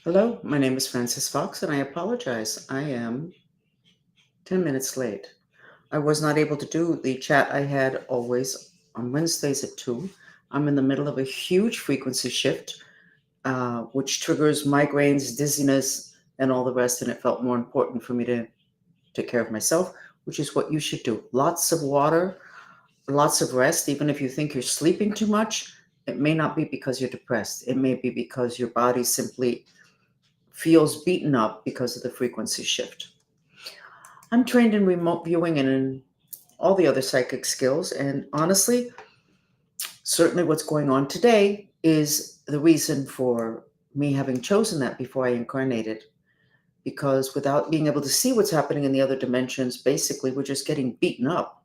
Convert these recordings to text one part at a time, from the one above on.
Hello, my name is FRANCESFOX, and I apologize. I am 10 minutes late. I was not able to do the chat I had always on Wednesdays at 2. I'm in the middle of a huge frequency shift, which triggers migraines, dizziness, and all the rest, and it felt more important for me to take care of myself, which is what you should do. Lots of water, lots of rest. Even if you think you're sleeping too much, it may not be because you're depressed. It may be because your body simply feels beaten up because of the frequency shift. I'm trained in remote viewing and in all the other psychic skills. And honestly, certainly what's going on today is the reason for me having chosen that before I incarnated. Because without being able to see what's happening in the other dimensions, basically we're just getting beaten up.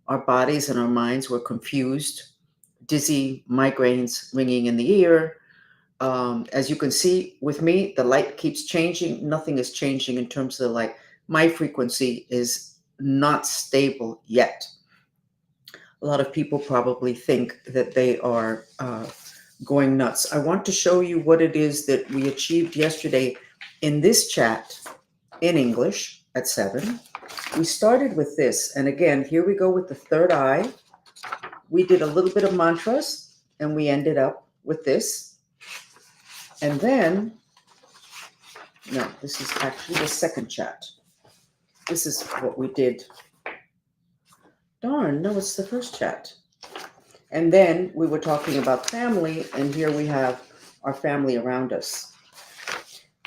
Our bodies and our minds were confused, dizzy, migraines, ringing in the ear. As you can see with me, the light keeps changing. Nothing is changing in terms of the light. My frequency is not stable yet. A lot of people probably think that they are going nuts. I want to show you what it is that we achieved yesterday in this chat in English at 7. We started with this. And again, here we go with the third eye. We did a little bit of mantras, and we ended up with this. And then, no, this is actually the second chat. This is what we did. Darn, no, it's the first chat. And then we were talking about family, and here we have our family around us.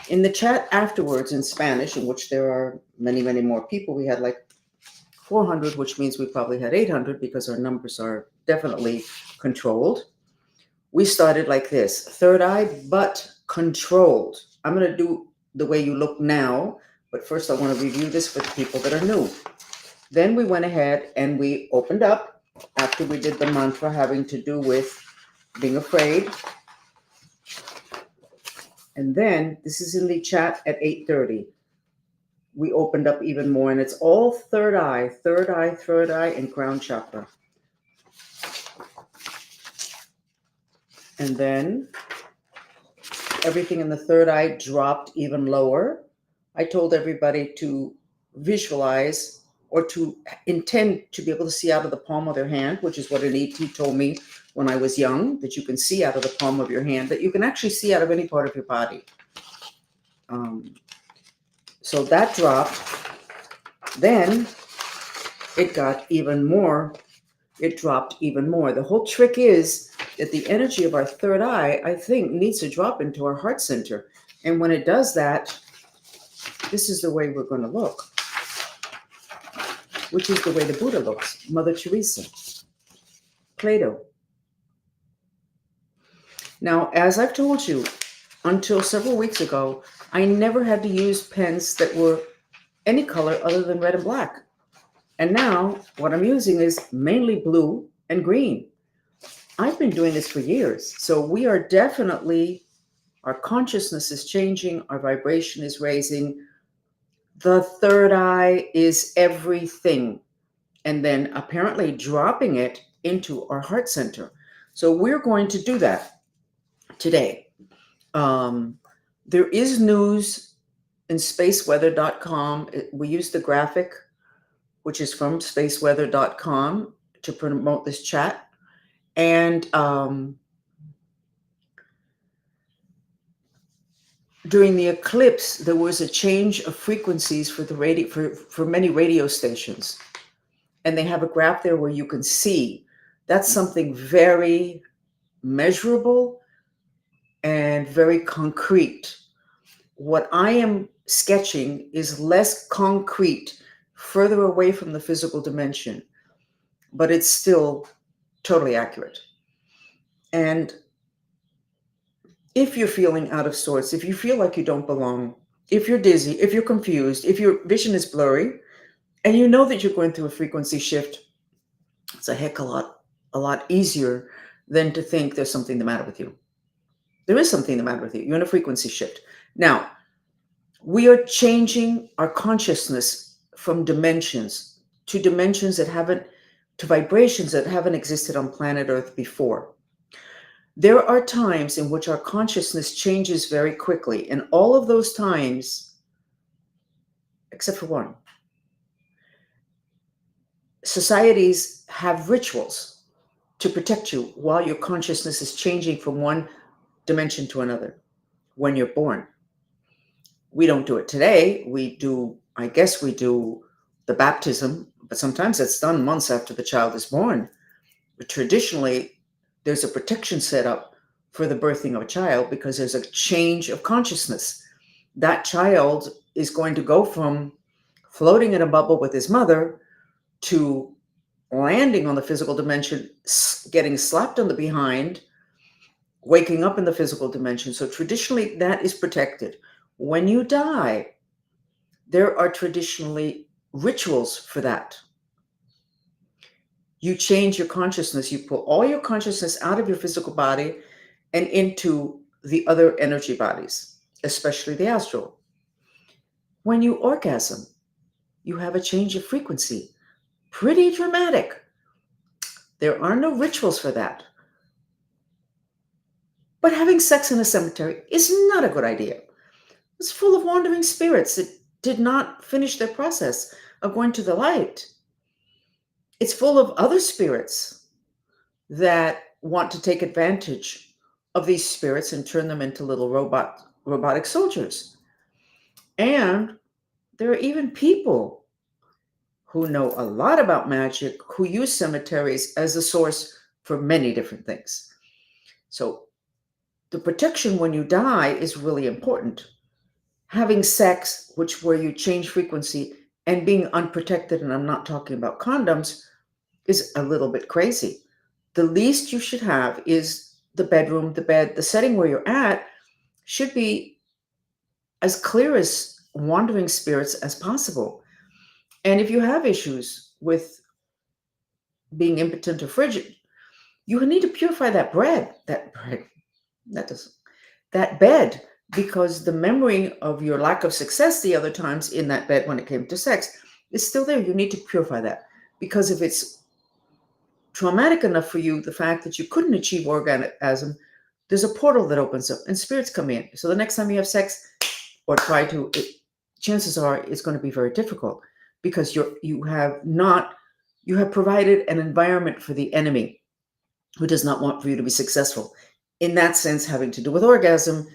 In the chat afterwards in Spanish, in which there are many, many more people, we had like 400, which means we probably had 800 because our numbers are definitely controlled. We started like this, third eye, but controlled. I'm going to do the way you look now, but first I want to review this for the people that are new. Then we went ahead and we opened up after we did the mantra having to do with being afraid. And then this is in the chat at 8:30. We opened up even more, and it's all third eye, and crown chakra. And then everything in the third eye dropped even lower. I told everybody to visualize or to intend to be able to see out of the palm of their hand, which is what an ET told me when I was young, that you can see out of the palm of your hand, that you can actually see out of any part of your body. So that dropped. Then it got even more. It dropped even more. The whole trick is that the energy of our third eye, I think, needs to drop into our heart center. And when it does that, this is the way we're going to look, which is the way the Buddha looks, Mother Teresa, Plato. Now, as I've told you, until several weeks ago, I never had to use pens that were any color other than red and black. And now what I'm using is mainly blue and green. I've been doing this for years. So we are definitely, our consciousness is changing, our vibration is raising. The third eye is everything. And then apparently dropping it into our heart center. So we're going to do that today. There is news in spaceweather.com. We use the graphic, which is from spaceweather.com, to promote this chat. And during the eclipse, there was a change of frequencies for the for many radio stations. And they have a graph there where you can see. That's something very measurable and very concrete. What I am sketching is less concrete, further away from the physical dimension, but it's still totally accurate. And if you're feeling out of sorts, if you feel like you don't belong, if you're dizzy, if you're confused, if your vision is blurry, and you know that you're going through a frequency shift, it's a heck of a lot easier than to think there's something the matter with you. There is something the matter with you. You're in a frequency shift. Now, we are changing our consciousness from dimensions to dimensions that to vibrations that haven't existed on planet Earth before. There are times in which our consciousness changes very quickly, and all of those times, except for one, societies have rituals to protect you while your consciousness is changing from one dimension to another when you're born. We don't do it today. We do, I guess we do the baptism, but sometimes it's done months after the child is born. But traditionally, there's a protection set up for the birthing of a child because there's a change of consciousness. That child is going to go from floating in a bubble with his mother to landing on the physical dimension, getting slapped on the behind, waking up in the physical dimension. So traditionally, that is protected. When you die, there are traditionally rituals for that. You change your consciousness. You pull all your consciousness out of your physical body and into the other energy bodies, especially the astral. When you orgasm, you have a change of frequency. Pretty dramatic. There are no rituals for that. But having sex in a cemetery is not a good idea. It's full of wandering spirits that did not finish their process of going to the light. It's full of other spirits that want to take advantage of these spirits and turn them into little robotic soldiers. And there are even people who know a lot about magic who use cemeteries as a source for many different things. So the protection when you die is really important. Having sex, where you change frequency, and being unprotected, and I'm not talking about condoms, is a little bit crazy. The least you should have is the bedroom, the bed, the setting where you're at should be as clear as wandering spirits as possible. And if you have issues with being impotent or frigid, you need to purify that bed, because the memory of your lack of success the other times in that bed when it came to sex is still there. You need to purify that, because if it's traumatic enough for you, the fact that you couldn't achieve orgasm, there's a portal that opens up and spirits come in. So the next time you have sex or try to, chances are it's going to be very difficult, because you have provided an environment for the enemy who does not want for you to be successful. In that sense, having to do with orgasm,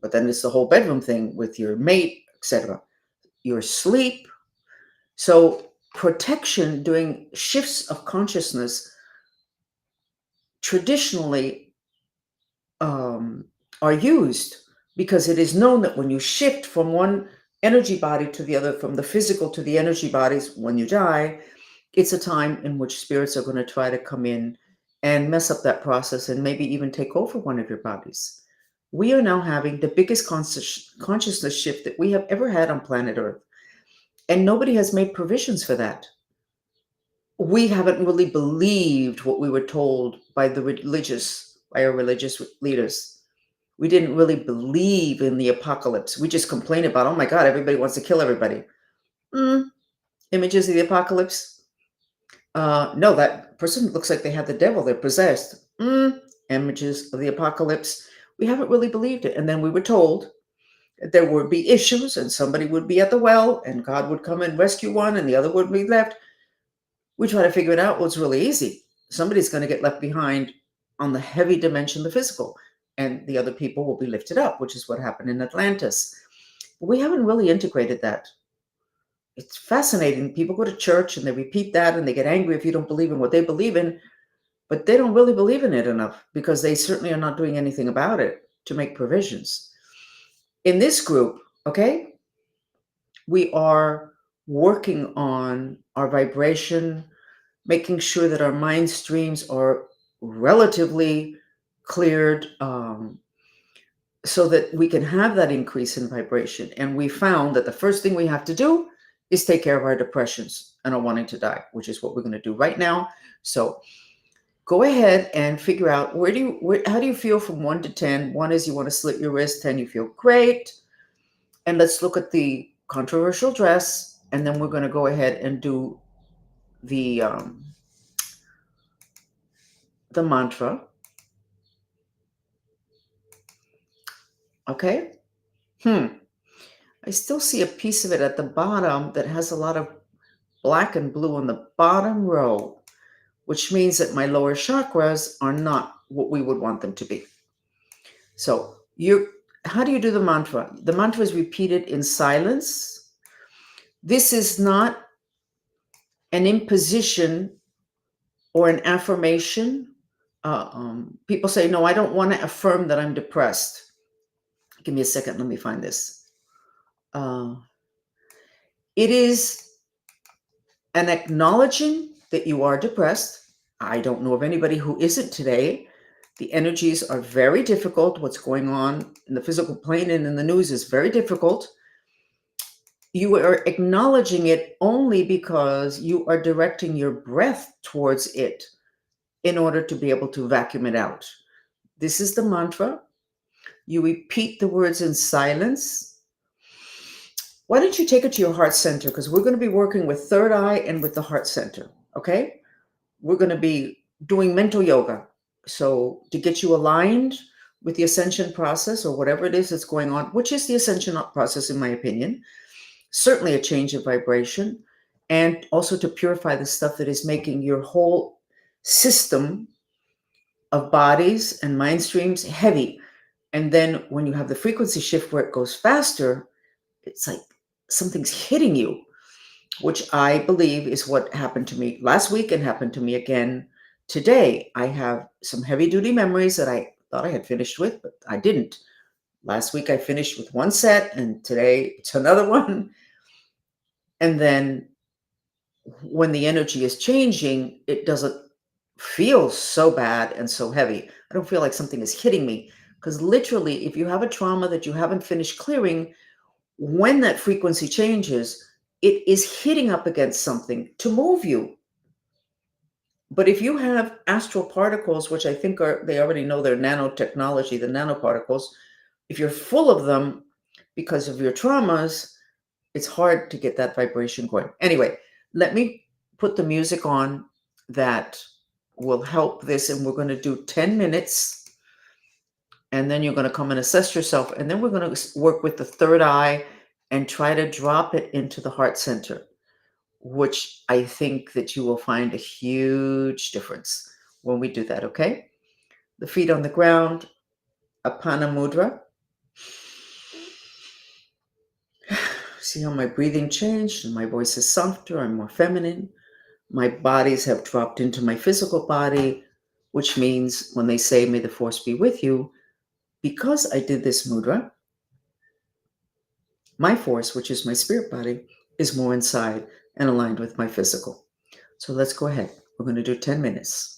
but then it's the whole bedroom thing with your mate, etc. Your sleep. So protection, doing shifts of consciousness, traditionally are used because it is known that when you shift from one energy body to the other, from the physical to the energy bodies, when you die, it's a time in which spirits are going to try to come in and mess up that process and maybe even take over one of your bodies. We are now having the biggest consciousness shift that we have ever had on planet Earth, and nobody has made provisions for that. We haven't really believed what we were told by our religious leaders. We didn't really believe in the apocalypse. We just complained about, oh my God, everybody wants to kill everybody. Images of the apocalypse. No, that person looks like they have the devil. They're possessed. Images of the apocalypse. We haven't really believed it. And then we were told that there would be issues and somebody would be at the well and God would come and rescue one and the other would be left. We try to figure it out. Well, it's really easy. Somebody's going to get left behind on the heavy dimension, the physical, and the other people will be lifted up, which is what happened in Atlantis. But we haven't really integrated that. It's fascinating. People go to church and they repeat that and they get angry if you don't believe in what they believe in, but they don't really believe in it enough because they certainly are not doing anything about it to make provisions. In this group, okay, we are working on our vibration, making sure that our mind streams are relatively cleared, so that we can have that increase in vibration. And we found that the first thing we have to do is take care of our depressions and our wanting to die, which is what we're going to do right now. So go ahead and figure out how do you feel from 1 to 10? 1 is you want to slit your wrist, 10 you feel great. And let's look at the controversial dress, and then we're going to go ahead and do the mantra. Okay? I still see a piece of it at the bottom that has a lot of black and blue on the bottom row, which means that my lower chakras are not what we would want them to be. So how do you do the mantra? The mantra is repeated in silence. This is not an imposition or an affirmation. People say, no, I don't want to affirm that I'm depressed. Give me a second. Let me find this. It is an acknowledging that you are depressed. I don't know of anybody who isn't today. The energies are very difficult. What's going on in the physical plane and in the news is very difficult. You are acknowledging it only because you are directing your breath towards it in order to be able to vacuum it out. This is the mantra. You repeat the words in silence. Why don't you take it to your heart center? Because we're going to be working with third eye and with the heart center, okay? We're going to be doing mental yoga. So to get you aligned with the ascension process or whatever it is that's going on, which is the ascension process, in my opinion, certainly a change of vibration, and also to purify the stuff that is making your whole system of bodies and mind streams heavy. And then when you have the frequency shift where it goes faster, it's like something's hitting you, which I believe is what happened to me last week and happened to me again today. I have some heavy duty memories that I thought I had finished with, but I didn't. Last week I finished with one set and today it's another one. And then when the energy is changing, it doesn't feel so bad and so heavy. I don't feel like something is hitting me, because literally, if you have a trauma that you haven't finished clearing, when that frequency changes, it is hitting up against something to move you. But if you have astral particles, which I think they already know their nanotechnology, the nanoparticles, if you're full of them because of your traumas, it's hard to get that vibration going. Anyway, let me put the music on that will help this, and we're going to do 10 minutes. And then you're going to come and assess yourself. And then we're going to work with the third eye and try to drop it into the heart center, which I think that you will find a huge difference when we do that, okay? The feet on the ground, Apana Mudra. See how my breathing changed and my voice is softer, I'm more feminine. My bodies have dropped into my physical body, which means when they say, may the force be with you, because I did this mudra, my force, which is my spirit body, is more inside and aligned with my physical. So let's go ahead. We're going to do 10 minutes.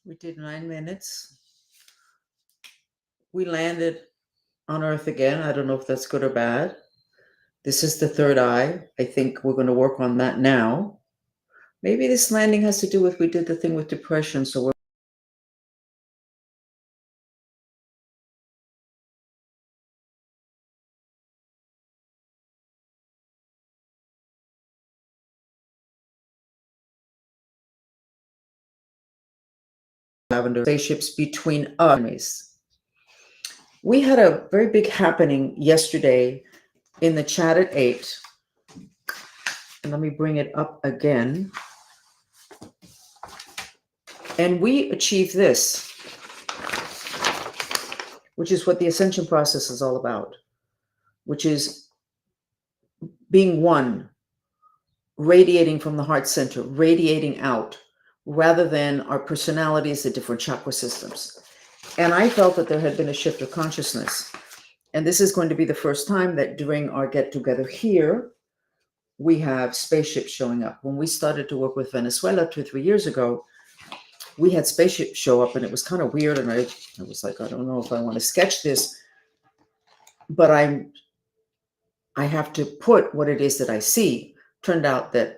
We did 9 minutes. We landed on Earth again. I don't know if that's good or bad. This is the third eye. I think we're going to work on that now. Maybe this landing has to do with, we did the thing with depression, so we're lavender spaceships between enemies. We had a very big happening yesterday in the chat at 8. And let me bring it up again. And we achieved this, which is what the ascension process is all about, which is being one, radiating from the heart center, radiating out, rather than our personalities, the different chakra systems. And I felt that there had been a shift of consciousness. And this is going to be the first time that during our get together here, we have spaceships showing up. When we started to work with Venezuela 2 or 3 years ago, we had spaceships show up and it was kind of weird. And I was like, I don't know if I want to sketch this, but I have to put what it is that I see. Turned out that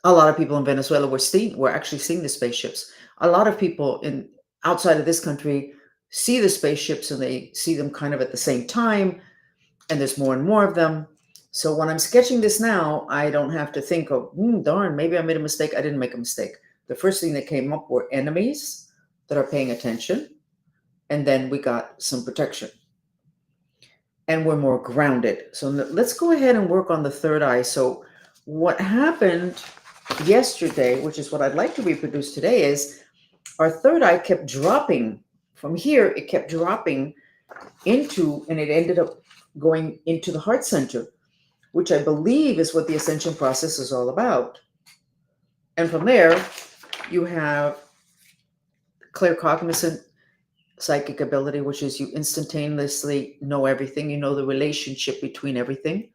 a lot of people in Venezuela were actually seeing the spaceships. A lot of people outside of this country see the spaceships and they see them kind of at the same time. And there's more and more of them. So when I'm sketching this now, I don't have to think of, darn, maybe I made a mistake. I didn't make a mistake. The first thing that came up were enemies that are paying attention. And then we got some protection. And we're more grounded. So let's go ahead and work on the third eye. So what happened yesterday, which is what I'd like to reproduce today, is our third eye kept dropping from here. It kept dropping into, and it ended up going into the heart center, which I believe is what the ascension process is all about. And from there, you have claircognizant psychic ability, which is you instantaneously know everything. You know the relationship between everything.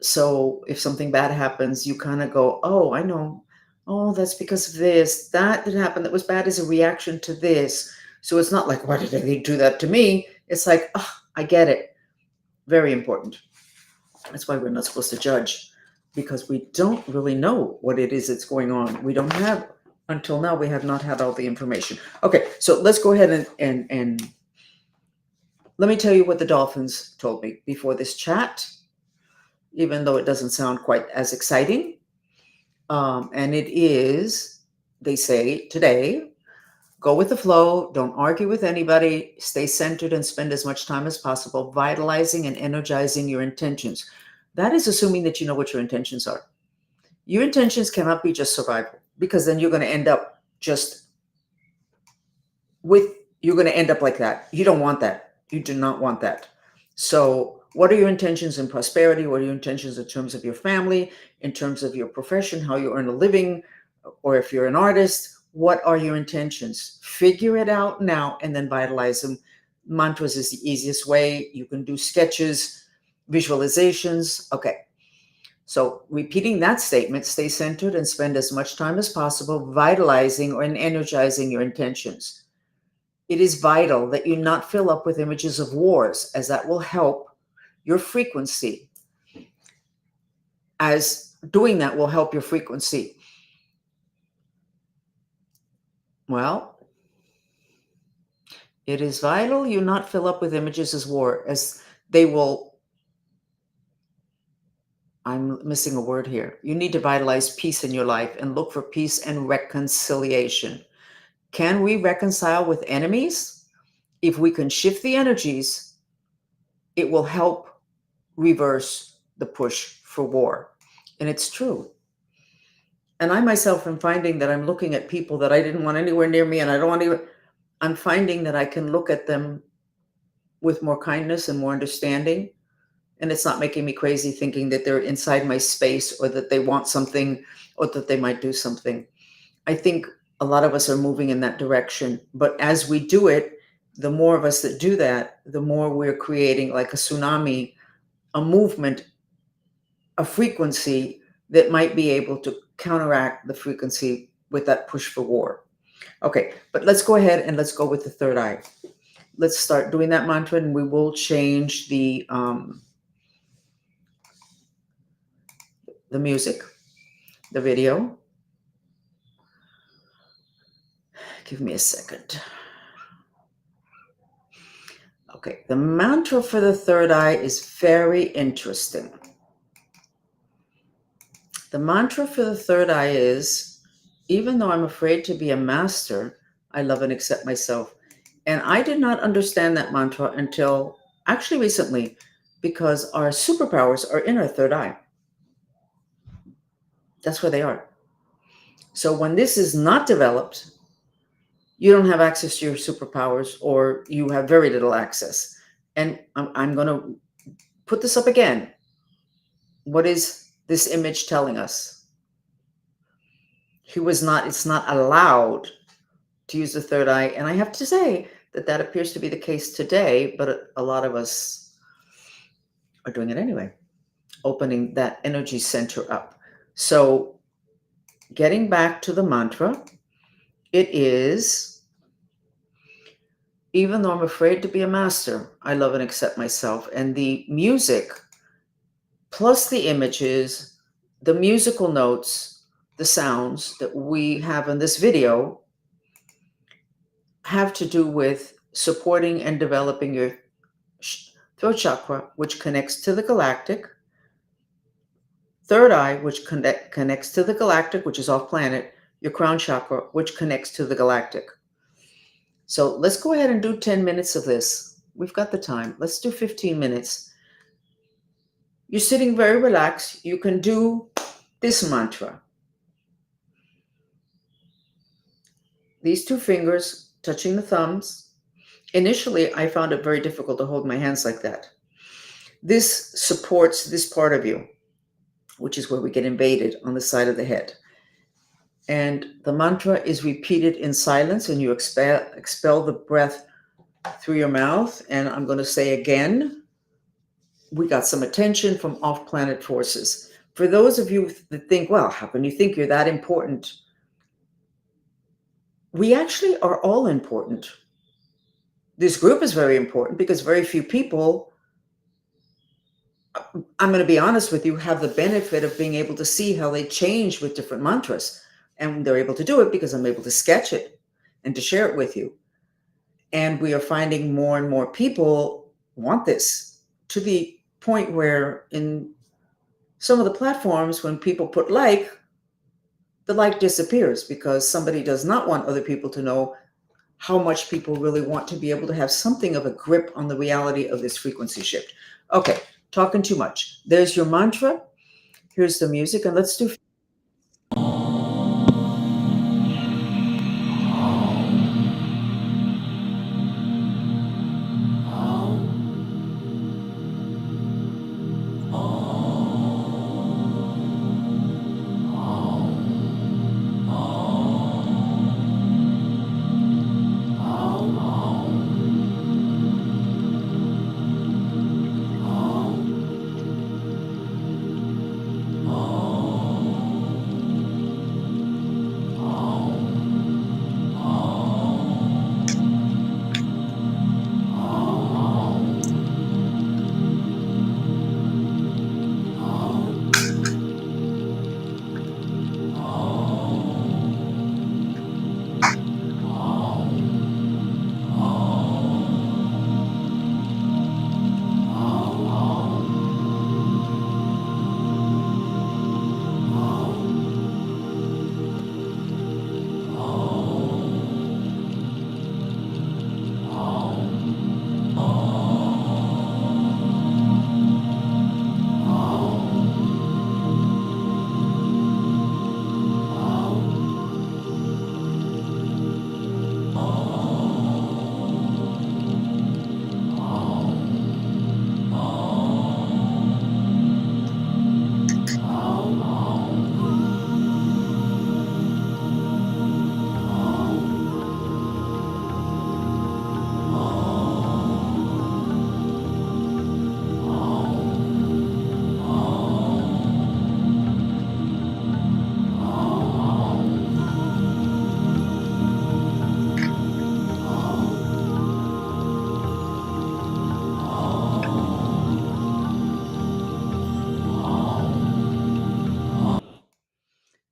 So if something bad happens, you kind of go, oh, I know. Oh, that's because of this. That didn't happen. That was bad as a reaction to this. So it's not like, why did they do that to me? It's like, oh, I get it. Very important. That's why we're not supposed to judge, because we don't really know what it is that's going on. We don't have, until now, we have not had all the information. Okay, so let's go ahead and let me tell you what the dolphins told me before this chat, even though it doesn't sound quite as exciting. And it is, they say today, go with the flow, don't argue with anybody, stay centered and spend as much time as possible vitalizing and energizing your intentions. That is assuming that you know what your intentions are. Your intentions cannot be just survival, because then you're going to end up you're going to end up like that. You don't want that. You do not want that. So what are your intentions in prosperity? What are your intentions in terms of your family, in terms of your profession, how you earn a living, or if you're an artist? What are your intentions? Figure it out now and then vitalize them. Mantras is the easiest way. You can do sketches, visualizations. Okay. So repeating that statement, stay centered and spend as much time as possible vitalizing or energizing your intentions. It is vital that you not fill up with images of wars, as that will help your frequency. As doing that will help your frequency. Well, it is vital you not fill up with images as war, as they will. I'm missing a word here. You need to vitalize peace in your life and look for peace and reconciliation. Can we reconcile with enemies? If we can shift the energies, it will help reverse the push for war. And it's true. And I myself am finding that I'm looking at people that I didn't want anywhere near me, and I don't want to. I'm finding that I can look at them with more kindness and more understanding. And it's not making me crazy thinking that they're inside my space, or that they want something, or that they might do something. I think a lot of us are moving in that direction. But as we do it, the more of us that do that, the more we're creating like a tsunami, a movement, a frequency that might be able to counteract the frequency with that push for war. Okay, but let's go ahead and let's go with the third eye. Let's start doing that mantra, and we will change the music, the video. Give me a second. Okay, the mantra for the third eye is very interesting. The mantra for the third eye is, even though I'm afraid to be a master, I love and accept myself. And I did not understand that mantra until actually recently, because our superpowers are in our third eye. That's where they are. So when this is not developed, you don't have access to your superpowers, or you have very little access. And I'm going to put this up again. What is this image telling us? It's not allowed to use the third eye. And I have to say that appears to be the case today, but a lot of us are doing it anyway, opening that energy center up. So getting back to the mantra, it is, even though I'm afraid to be a master, I love and accept myself. And the music, plus the images, the musical notes, the sounds that we have in this video have to do with supporting and developing your throat chakra, which connects to the galactic, third eye, which connects to the galactic, which is off planet, your crown chakra, which connects to the galactic. So let's go ahead and do 10 minutes of this. We've got the time. Let's do 15 minutes. You're sitting very relaxed. You can do this mantra. These two fingers touching the thumbs. Initially, I found it very difficult to hold my hands like that. This supports this part of you, which is where we get invaded on the side of the head. And the mantra is repeated in silence, and you expel the breath through your mouth. And I'm going to say again, we got some attention from off-planet forces. For those of you that think, well, how can you think you're that important? We actually are all important. This group is very important because very few people, I'm going to be honest with you, have the benefit of being able to see how they change with different mantras. And they're able to do it because I'm able to sketch it and to share it with you. And we are finding more and more people want this, to the point where in some of the platforms, when people put like, the like disappears because somebody does not want other people to know how much people really want to be able to have something of a grip on the reality of this frequency shift. Okay, talking too much. There's your mantra. Here's the music, and let's do.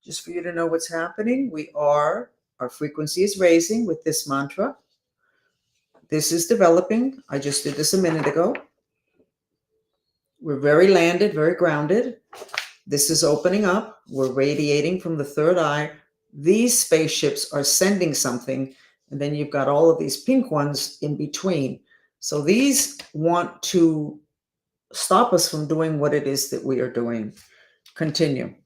Just for you to know what's happening, our frequency is raising with this mantra. This is developing. I just did this a minute ago. We're very landed, very grounded. This is opening up. We're radiating from the third eye. These spaceships are sending something, and then you've got all of these pink ones in between. So these want to stop us from doing what it is that we are doing. Continue.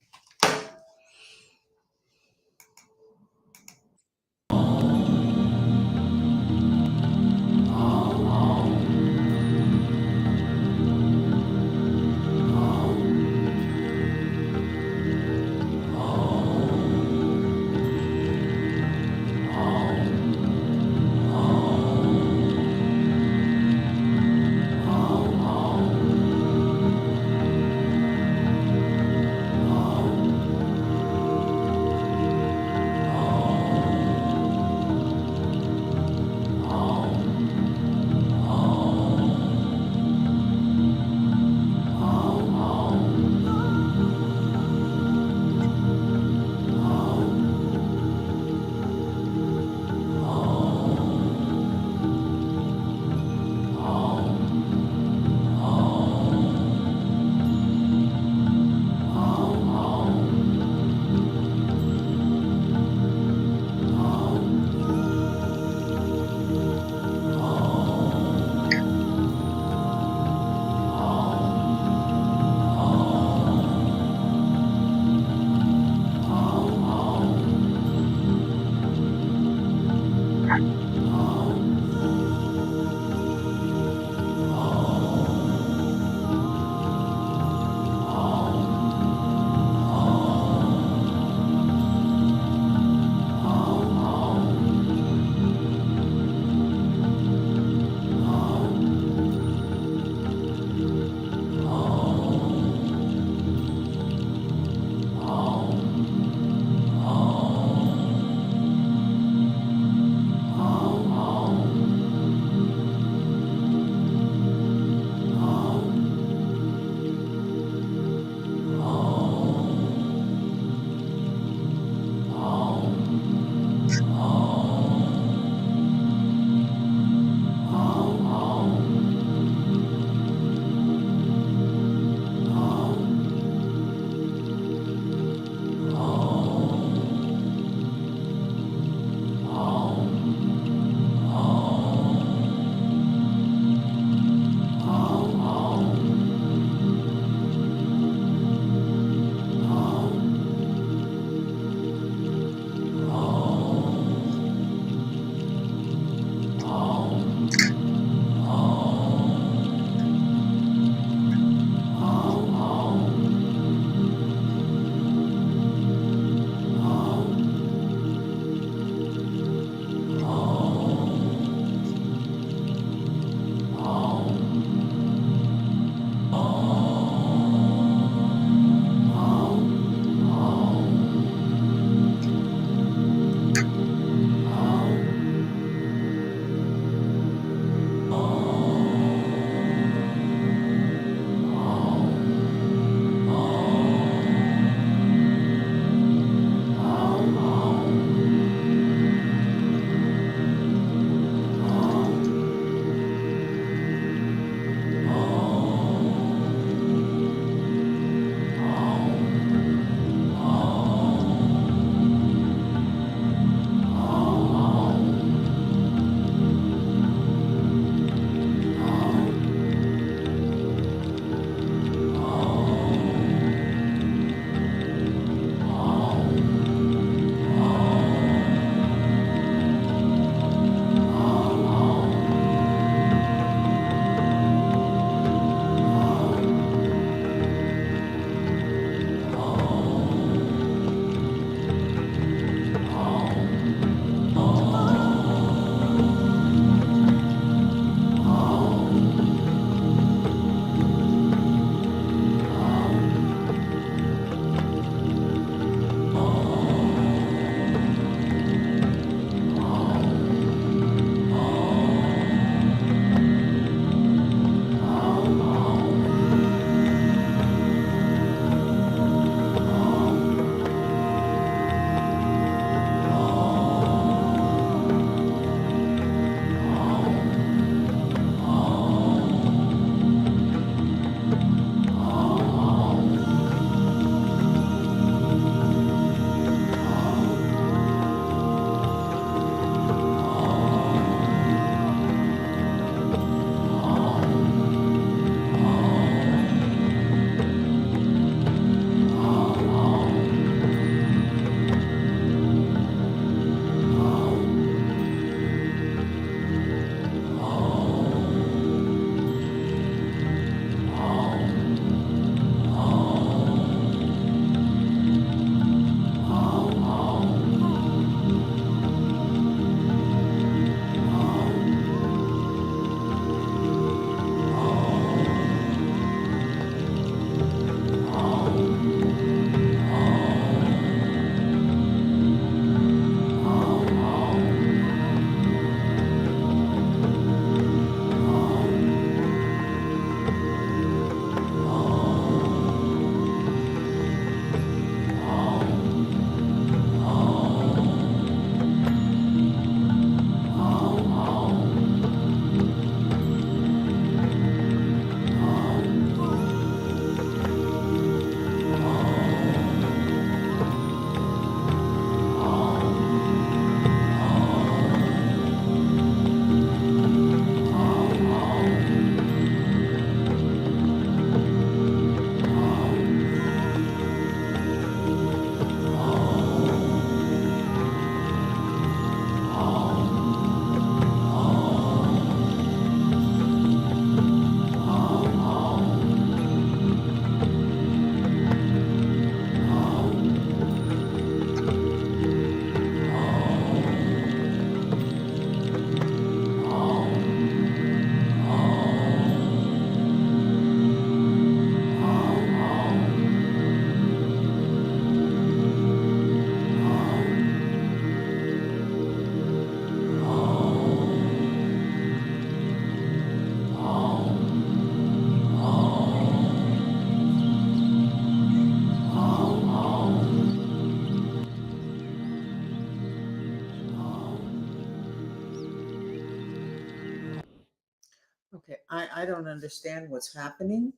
I don't understand what's happening.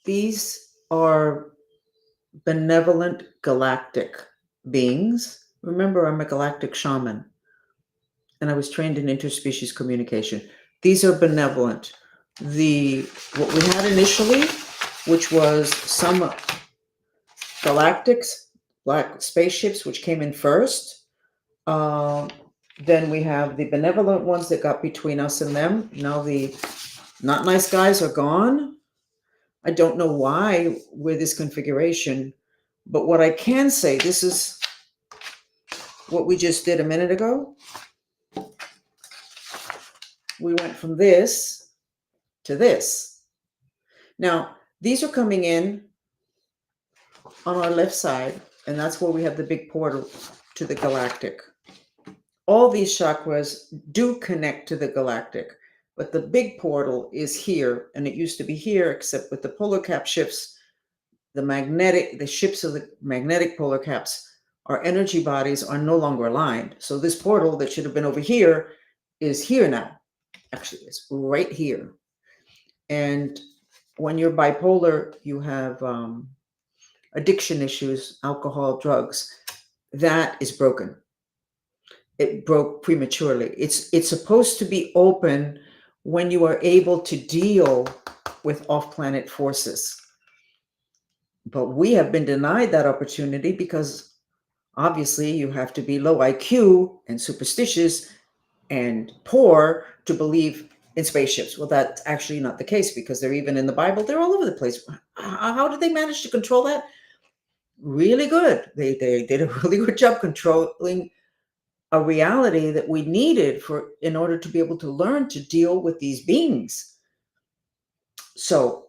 These are benevolent galactic beings. Remember, I'm a galactic shaman, and I was trained in interspecies communication. These are benevolent. What we had initially, which was some galactics, black spaceships, which came in first. Then we have the benevolent ones that got between us and them. Now the not nice guys are gone. I don't know why with this configuration, but what I can say, this is what we just did a minute ago. We went from this to this. Now, these are coming in on our left side, and that's where we have the big portal to the galactic. All these chakras do connect to the galactic, but the big portal is here, and it used to be here, except with the polar cap shifts, the ships of the magnetic polar caps, our energy bodies are no longer aligned. So this portal that should have been over here is here now. Actually, it's right here. And when you're bipolar, you have addiction issues, alcohol, drugs. That is broken. It broke prematurely. It's supposed to be open when you are able to deal with off-planet forces. But we have been denied that opportunity because obviously you have to be low IQ and superstitious and poor to believe in spaceships. Well, that's actually not the case because they're even in the Bible. They're all over the place. How did they manage to control that? Really good. They did a really good job controlling a reality that we needed in order to be able to learn to deal with these beings. So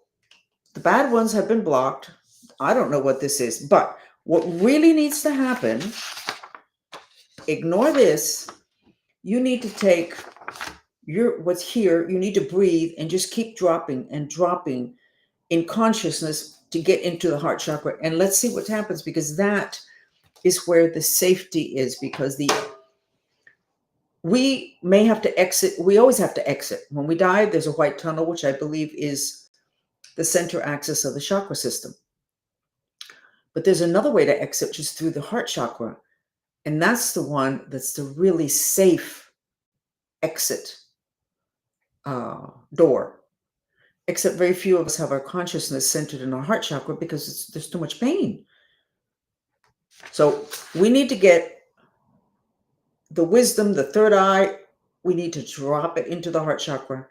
the bad ones have been blocked. I don't know what this is, but what really needs to happen, ignore this. You need to take what's here, you need to breathe and just keep dropping and dropping in consciousness to get into the heart chakra. And let's see what happens, because that is where the safety is, because we may have to exit. We always have to exit. When we die, there's a white tunnel, which I believe is the center axis of the chakra system. But there's another way to exit, which is through the heart chakra. And that's the one that's the really safe exit door. Except very few of us have our consciousness centered in our heart chakra because there's too much pain. So we need to get the wisdom, the third eye, we need to drop it into the heart chakra.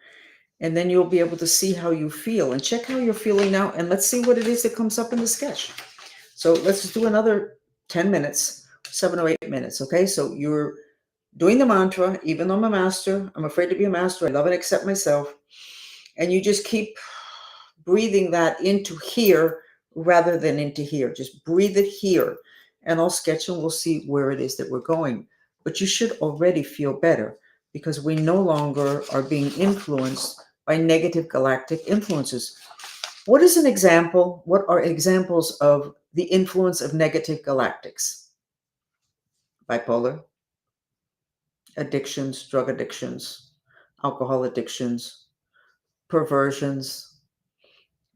And then you'll be able to see how you feel and check how you're feeling now. And let's see what it is that comes up in the sketch. So let's do another 10 minutes, 7 or 8 minutes. Okay. So you're doing the mantra, even though I'm a master. I'm afraid to be a master. I love and accept myself. And you just keep breathing that into here rather than into here. Just breathe it here. And I'll sketch and we'll see where it is that we're going. But you should already feel better because we no longer are being influenced by negative galactic influences. What is an example? What are examples of the influence of negative galactics? Bipolar, addictions, drug addictions, alcohol addictions, perversions,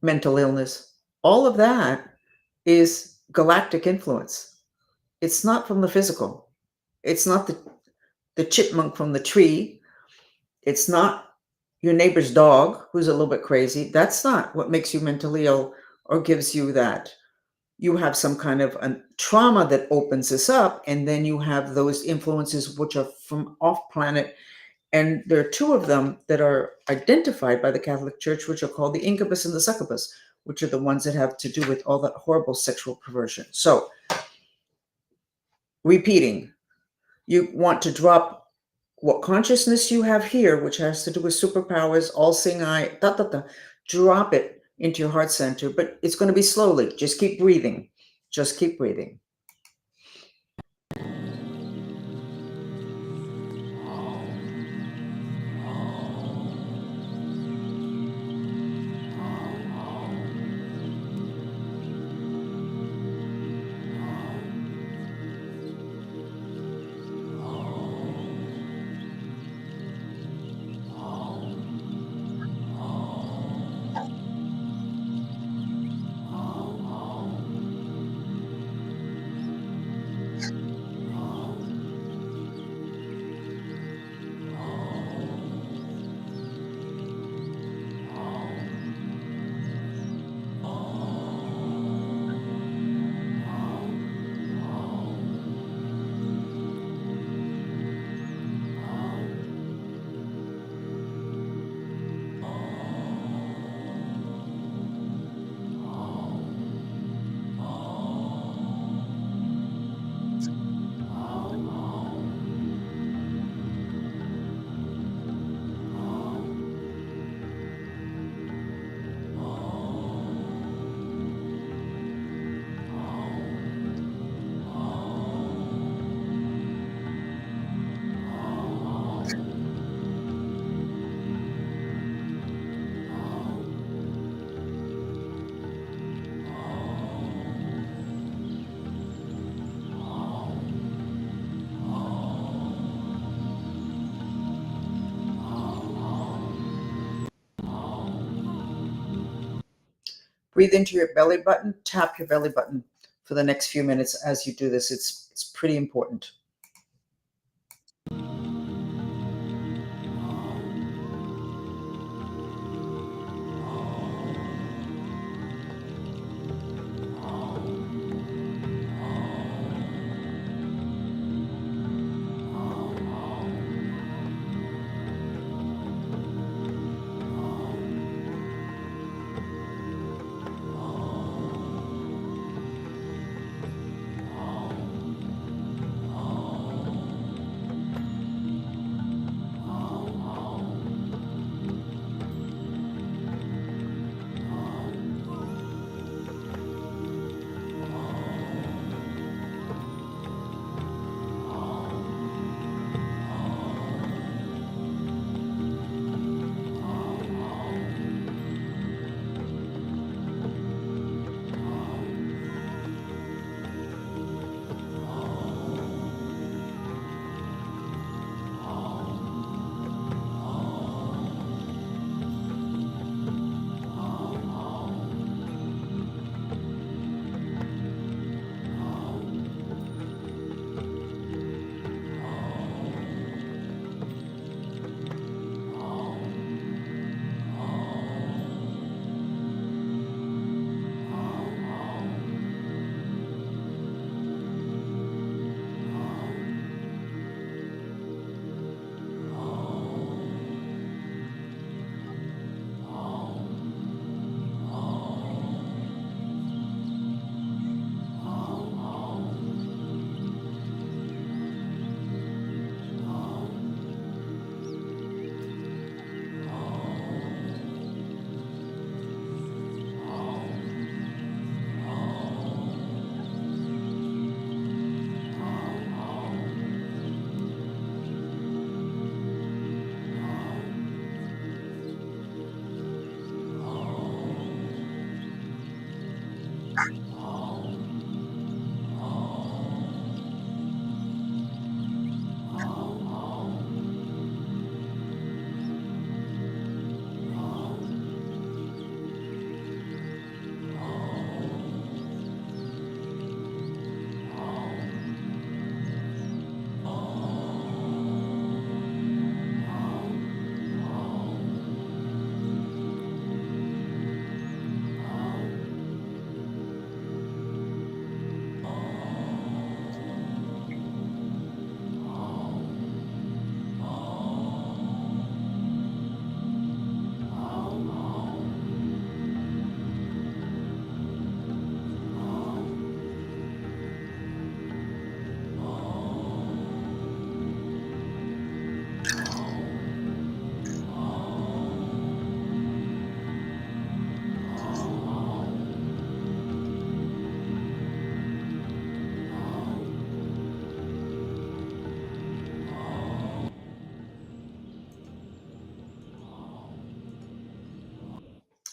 mental illness. All of that is galactic influence. It's not from the physical. It's not the chipmunk from the tree. It's not your neighbor's dog who's a little bit crazy. That's not what makes you mentally ill or gives you that. You have some kind of a trauma that opens this up, and then you have those influences which are from off planet. And there are two of them that are identified by the Catholic Church, which are called the incubus and the succubus, which are the ones that have to do with all that horrible sexual perversion. So, repeating, you want to drop what consciousness you have here, which has to do with superpowers, all-seeing eye, drop it into your heart center, but it's going to be slowly. Just keep breathing. Just keep breathing. Breathe into your belly button, tap your belly button for the next few minutes as you do this. It's pretty important.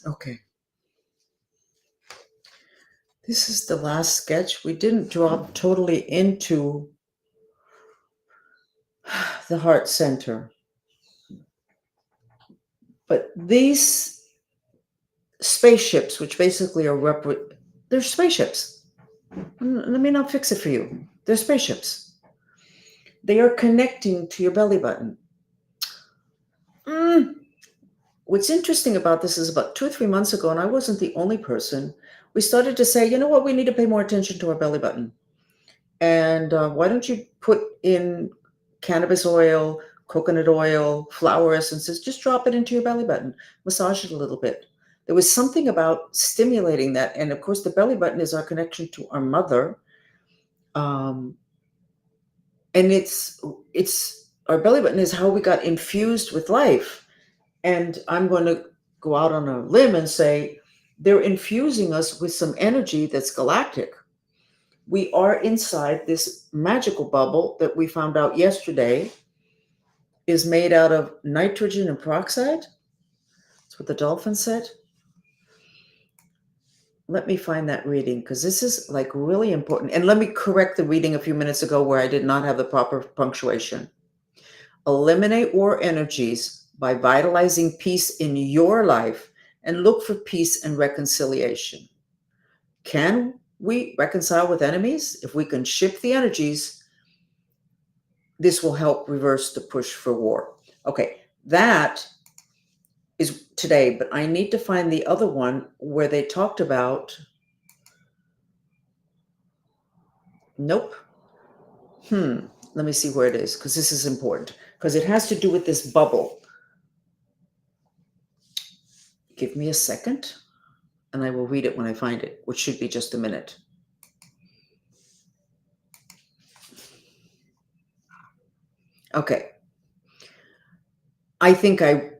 Okay. This is the last sketch. We didn't drop totally into the heart center. But these spaceships, which basically are they're spaceships. Let me not fix it for you. They're spaceships. They are connecting to your belly button. What's interesting about this is about 2 or 3 months ago, and I wasn't the only person, we started to say, you know what, we need to pay more attention to our belly button. And why don't you put in cannabis oil, coconut oil, flower essences, just drop it into your belly button, massage it a little bit. There was something about stimulating that. And of course, the belly button is our connection to our mother. And it's our belly button is how we got infused with life. And I'm going to go out on a limb and say they're infusing us with some energy that's galactic. We are inside this magical bubble that we found out yesterday is made out of nitrogen and peroxide. That's what the dolphin said. Let me find that reading because this is like really important. And let me correct the reading a few minutes ago where I did not have the proper punctuation. Eliminate war energies by vitalizing peace in your life and look for peace and reconciliation. Can we reconcile with enemies? If we can shift the energies, this will help reverse the push for war. Okay, that is today, but I need to find the other one where they talked about, nope. Let me see where it is, because this is important, because it has to do with this bubble. Give me a second, and I will read it when I find it, which should be just a minute. Okay. I think I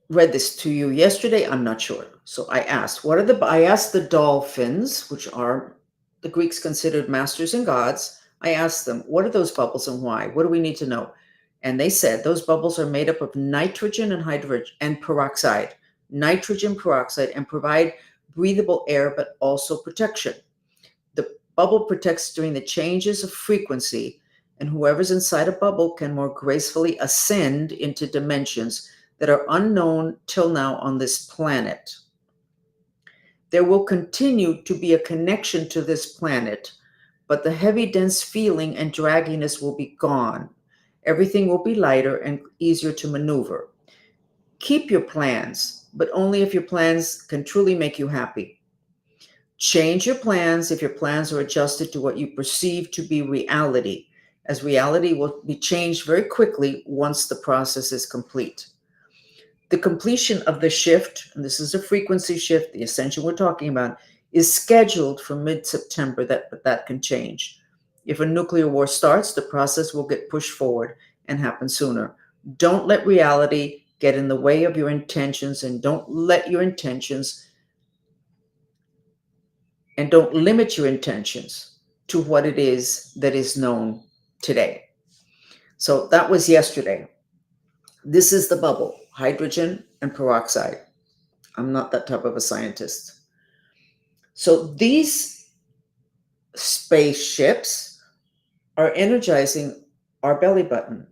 read this to you yesterday. I'm not sure. So I asked, I asked the dolphins, which are the Greeks considered masters and gods. I asked them, what are those bubbles and why? What do we need to know? And they said those bubbles are made up of nitrogen and hydrogen and peroxide, nitrogen peroxide, and provide breathable air, but also protection. The bubble protects during the changes of frequency, and whoever's inside a bubble can more gracefully ascend into dimensions that are unknown till now on this planet. There will continue to be a connection to this planet, but the heavy, dense feeling and dragginess will be gone. Everything will be lighter and easier to maneuver. Keep your plans, but only if your plans can truly make you happy. Change your plans if your plans are adjusted to what you perceive to be reality, as reality will be changed very quickly once the process is complete. The completion of the shift, and this is a frequency shift, the ascension we're talking about, is scheduled for mid-September, but that can change. If a nuclear war starts, the process will get pushed forward and happen sooner. Don't let reality get in the way of your intentions, and don't let your intentions and don't limit your intentions to what it is that is known today. So that was yesterday. This is the bubble, hydrogen and peroxide. I'm not that type of a scientist. So these spaceships are energizing our belly button.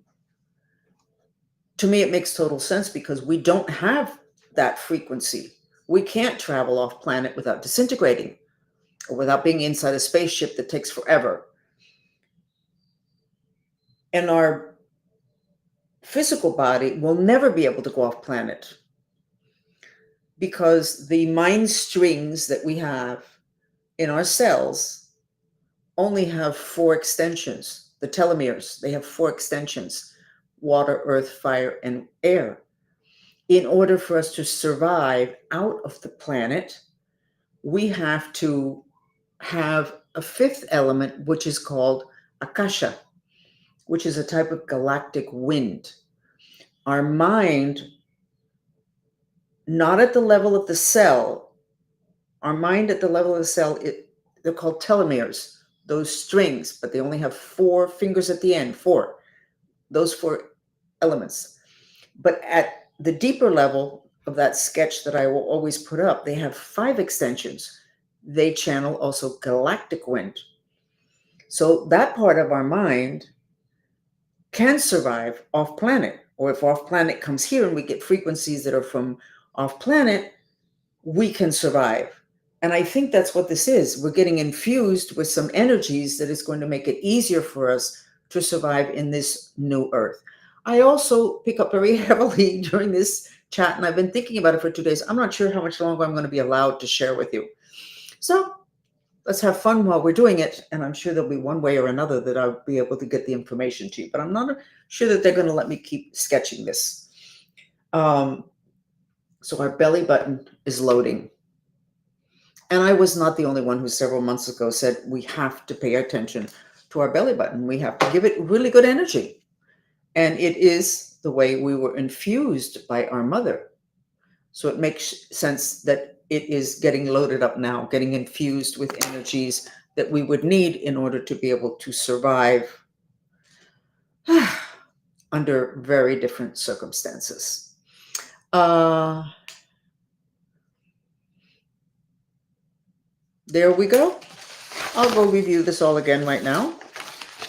To me, it makes total sense because we don't have that frequency. We can't travel off planet without disintegrating or without being inside a spaceship that takes forever. And our physical body will never be able to go off planet because the mind strings that we have in our cells only have 4 extensions. The telomeres, they have 4 extensions: water, earth, fire, and air. In order for us to survive out of the planet, we have to have a 5th element, which is called akasha, which is a type of galactic wind. Our mind, not at the level of the cell, our mind at the level of the cell, they're called telomeres, those strings, but they only have 4 fingers at the end, 4, those 4 elements. But at the deeper level of that sketch that I will always put up, they have 5 extensions. They channel also galactic wind. So that part of our mind can survive off planet, or if off planet comes here and we get frequencies that are from off planet, we can survive. And I think that's what this is. We're getting infused with some energies that is going to make it easier for us to survive in this new earth. I also pick up very heavily during this chat, and I've been thinking about it for 2 days. I'm not sure how much longer I'm going to be allowed to share with you. So let's have fun while we're doing it. And I'm sure there'll be one way or another that I'll be able to get the information to you, but I'm not sure that they're going to let me keep sketching this. So our belly button is loading. And I was not the only one who several months ago said we have to pay attention to our belly button. We have to give it really good energy. And it is the way we were infused by our mother. So it makes sense that it is getting loaded up now, getting infused with energies that we would need in order to be able to survive under very different circumstances. There we go. I'll go review this all again right now.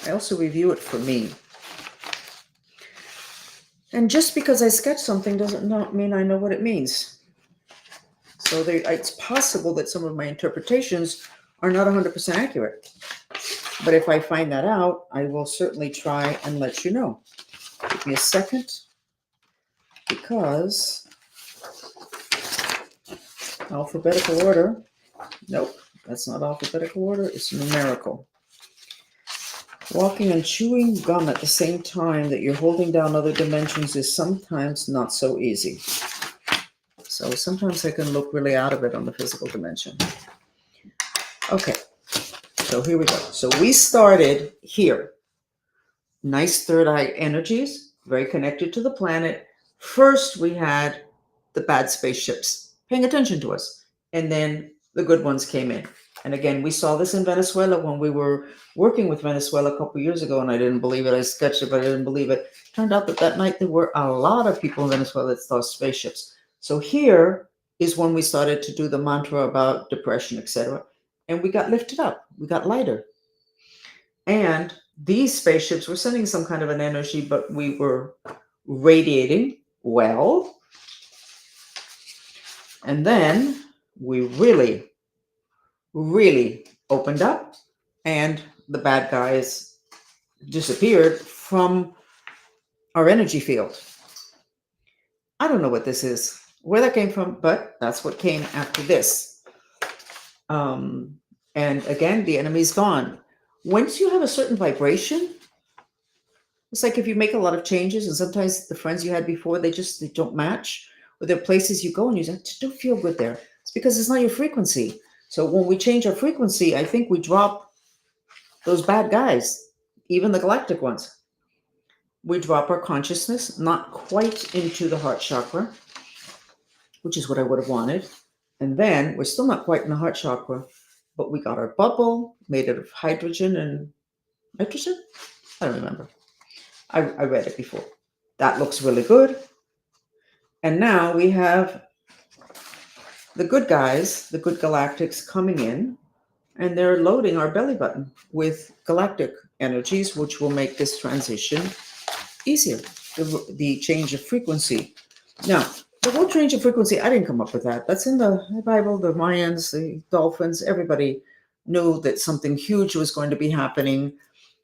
I also review it for me. And just because I sketch something doesn't mean I know what it means. So it's possible that some of my interpretations are not 100% accurate. But if I find that out, I will certainly try and let you know. Give me a second, because alphabetical order. Nope, that's not alphabetical order. It's numerical. Walking and chewing gum at the same time that you're holding down other dimensions is sometimes not so easy. So sometimes I can look really out of it on the physical dimension. Okay, so here we go. So we started here. Nice third eye energies, very connected to the planet. First, we had the bad spaceships paying attention to us, and then the good ones came in. And again, we saw this in Venezuela when we were working with Venezuela a couple years ago, and I didn't believe it. I sketched it, but I didn't believe it. Turned out that night there were a lot of people in Venezuela that saw spaceships. So here is when we started to do the mantra about depression, etc. And we got lifted up. We got lighter. And these spaceships were sending some kind of an energy, but we were radiating well. And then we really opened up, and the bad guys disappeared from our energy field. I don't know what this is, where that came from, but that's what came after this. And again, the enemy's gone. Once you have a certain vibration, it's like if you make a lot of changes, and sometimes the friends you had before, they don't match, or there are places you go and you just don't feel good there. It's because it's not your frequency. So when we change our frequency, I think we drop those bad guys, even the galactic ones. We drop our consciousness, not quite into the heart chakra, which is what I would have wanted. And then we're still not quite in the heart chakra, but we got our bubble made out of hydrogen and nitrogen. I don't remember. I read it before. That looks really good. And now we have the good guys, the good galactics coming in, and they're loading our belly button with galactic energies, which will make this transition easier, the change of frequency. Now, the whole change of frequency, I didn't come up with that. That's in the Bible, the Mayans, the dolphins, everybody knew that something huge was going to be happening.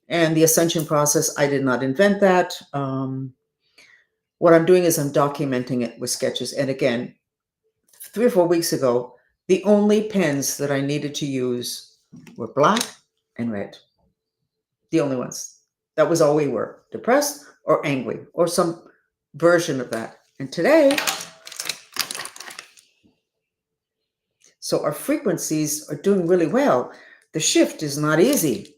And the ascension process, I did not invent that. What I'm doing is I'm documenting it with sketches. And again, 3 or 4 weeks ago, the only pens that I needed to use were black and red. The only ones. That was all we were, depressed or angry or some version of that. And today, so our frequencies are doing really well. The shift is not easy.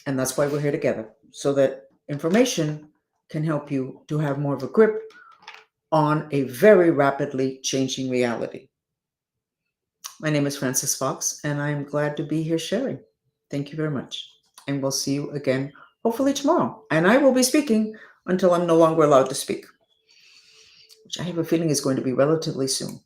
And that's why we're here together, so that information can help you to have more of a grip on a very rapidly changing reality. My name is FRANCESFOX, and I'm glad to be here sharing. Thank you very much. And we'll see you again, hopefully tomorrow. And I will be speaking until I'm no longer allowed to speak, which I have a feeling is going to be relatively soon.